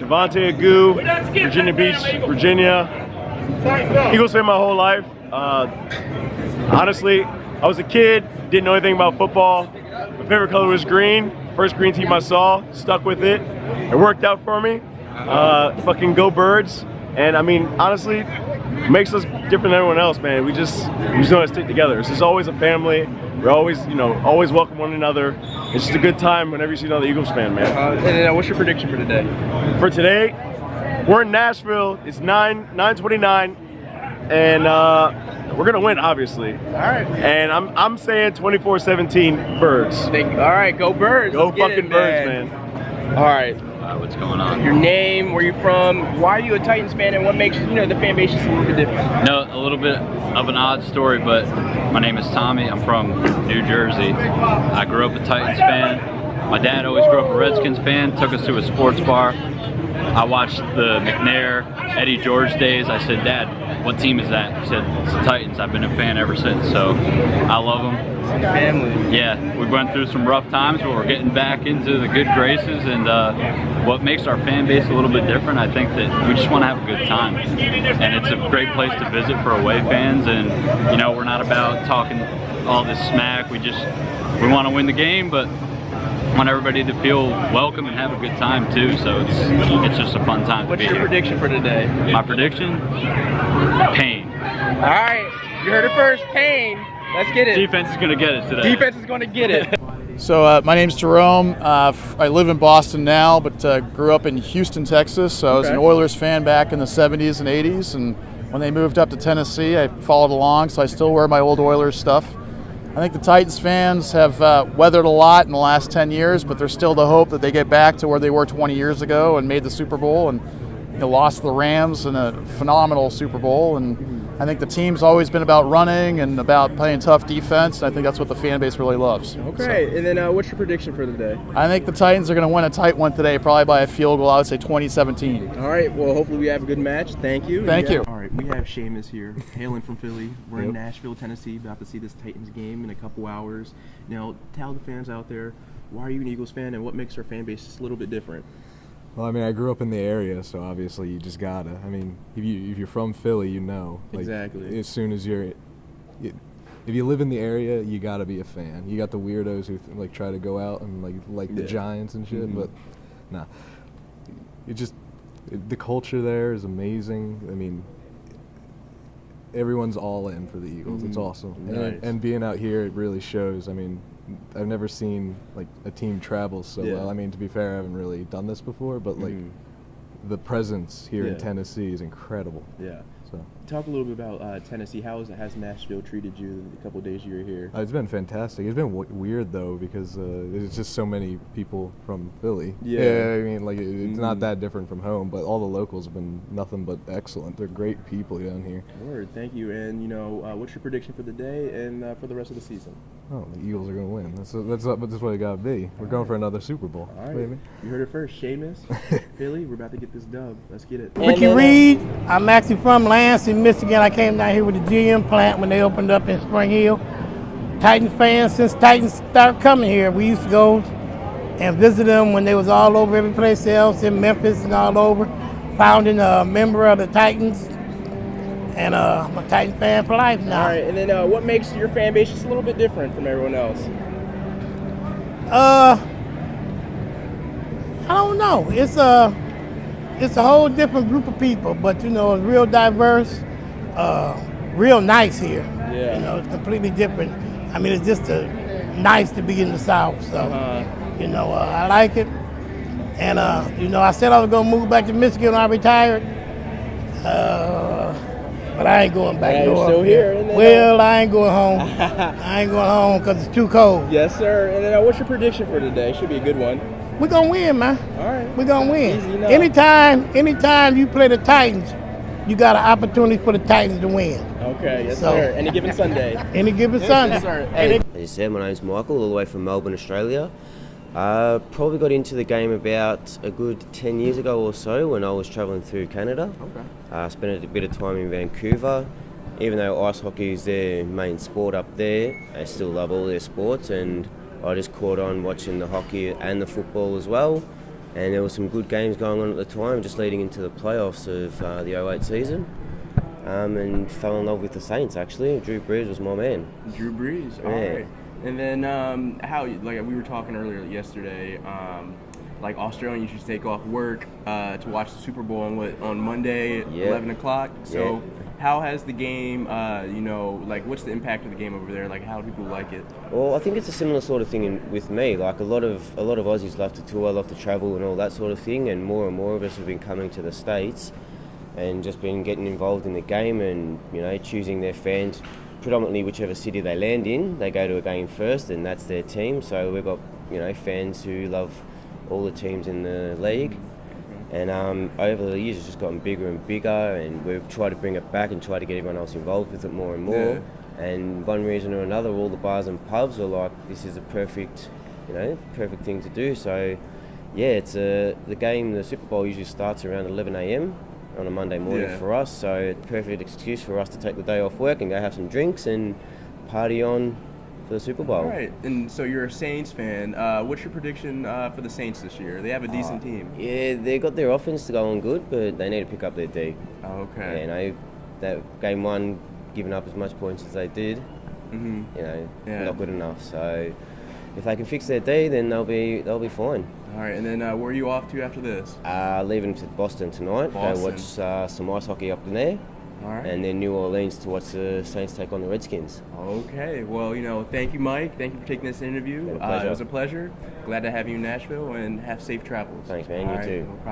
Devontae Agoo, Virginia Beach, Virginia. Eagles fan my whole life. Honestly, I was a kid, didn't know anything about football. My favorite color was green. First green team I saw, stuck with it. It worked out for me. Fucking go Birds. And I mean, honestly, it makes us different than everyone else, man. We just know how to stick together. This is always a family. We're always, always welcome one another. It's just a good time whenever you see another Eagles fan, man. And then what's your prediction for today? For today, we're in Nashville. It's 9:29, and we're gonna win, obviously. All right. And I'm saying 24-17 Birds. All right, go Birds. Go fucking Birds, man. All right. What's going on? Your name, where you from, why are you a Titans fan, and what makes the fan base just a little bit different? No, a little bit of an odd story, but my name is Tommy. I'm from New Jersey. I grew up a Titans fan. My dad always grew up a Redskins fan, took us to a sports bar. I watched the McNair, Eddie George days. I said, Dad, what team is that? He said, it's the Titans. I've been a fan ever since, so I love them. Family. Yeah, we went through some rough times, but we're getting back into the good graces, and what makes our fan base a little bit different, I think that we just want to have a good time. And it's a great place to visit for away fans, and we're not about talking all this smack. We want to win the game, but want everybody to feel welcome and have a good time too, so it's just a fun time to be here. What's your prediction for today? My prediction? Pain. All right, you heard it first, pain. Let's get it. Defense is going to get it today. Defense is going to get it. So my name's Jerome. I live in Boston now, but grew up in Houston, Texas. So I was an Oilers fan back in the 70s and 80s, and when they moved up to Tennessee, I followed along, so I still wear my old Oilers stuff. I think the Titans fans have weathered a lot in the last 10 years, but there's still the hope that they get back to where they were 20 years ago and made the Super Bowl and lost the Rams in a phenomenal Super Bowl. And I think the team's always been about running and about playing tough defense, and I think that's what the fan base really loves. Okay, so, and then what's your prediction for the day? I think the Titans are going to win a tight one today, probably by a field goal. I would say 20-17. All right, well, hopefully we have a good match. Thank you. Thank you. All right, we have Sheamus here, hailing from Philly. We're in Nashville, Tennessee, about to see this Titans game in a couple hours. Now, tell the fans out there, why are you an Eagles fan, and what makes our fan base just a little bit different? Well, I mean, I grew up in the area, so obviously you just gotta. I mean, if you're from Philly, like, exactly. As soon as if you live in the area, you gotta be a fan. You got the weirdos who try to go out and like the Giants and shit, but nah. The culture there is amazing. I mean, everyone's all in for the Eagles. It's awesome, nice. and being out here, it really shows. I mean, I've never seen a team travel so well. I mean, to be fair, I haven't really done this before, but the presence here in Tennessee is incredible. Yeah. So talk a little bit about Tennessee. How has Nashville treated you the couple of days you were here? It's been fantastic. It's been weird though because there's just so many people from Philly. Yeah, I mean, it's not that different from home, but all the locals have been nothing but excellent. They're great people down here. Word, thank you. And what's your prediction for the day and for the rest of the season? Oh, the Eagles are going to win. That's what it got to be. We're going for another Super Bowl. All right. Baby. You heard it first. Sheamus, Philly, we're about to get this dub. Let's get it. Ricky Reed. I'm actually from Lansing, Michigan. I came down here with the GM plant when they opened up in Spring Hill. Titans fans since Titans started coming here. We used to go and visit them when they was all over every place else in Memphis and all over. Founding a member of the Titans. And I'm a Titan fan for life now. All right, and then what makes your fan base just a little bit different from everyone else? I don't know. It's a whole different group of people, but it's real diverse, real nice here. Yeah. It's completely different. I mean, it's just nice to be in the South, so I like it. And I said I was gonna move back to Michigan when I retired. But I ain't going back north. Still here. Well, I ain't going home. I ain't going home because it's too cold. Yes, sir. And then what's your prediction for today? Should be a good one. We're going to win, man. All right. We're going to win. Easy enough. Anytime you play the Titans, you got an opportunity for the Titans to win. Okay, yes, sir. Any given Sunday. Any given Sunday. Yes, sir. As you said, my name's Michael, all the way from Melbourne, Australia. Probably got into the game about a good 10 years ago or so when I was travelling through Canada. Okay. Spent a bit of time in Vancouver. Even though ice hockey is their main sport up there, they still love all their sports, and I just caught on watching the hockey and the football as well. and there were some good games going on at the time, just leading into the playoffs of the 08 season. And fell in love with the Saints, actually. Drew Brees was my man. Drew Brees, all right. And then how, like we were talking earlier yesterday, like Australians used to take off work to watch the Super Bowl on Monday at 11 o'clock. So how has the game, like what's the impact of the game over there? Like how do people like it? Well, I think it's a similar sort of thing with me. Like a lot of Aussies love to tour, love to travel and all that sort of thing, and more of us have been coming to the States and just been getting involved in the game and, choosing their fans. Predominantly whichever city they land in, they go to a game first and that's their team. So we've got, fans who love all the teams in the league. And over the years it's just gotten bigger and bigger, and we've tried to bring it back and try to get everyone else involved with it more and more. And one reason or another, all the bars and pubs are like, this is a perfect thing to do. So it's the game, the Super Bowl usually starts around 11 a.m. on a Monday morning for us, so it's a perfect excuse for us to take the day off work and go have some drinks and party on for the Super Bowl. Right, and so you're a Saints fan. What's your prediction for the Saints this year? They have a decent team. Yeah, they got their offense to go on good, but they need to pick up their D. Okay. That game one, giving up as much points as they did, not good enough. So if they can fix their D, then they'll be fine. All right, and then where are you off to after this? Leaving to Boston tonight. Go watch some ice hockey up there. All right. And then New Orleans to watch the Saints take on the Redskins. Okay. Well, thank you, Mike. Thank you for taking this interview. It was a pleasure. Glad to have you in Nashville, and have safe travels. Thanks, man. You too. No problem.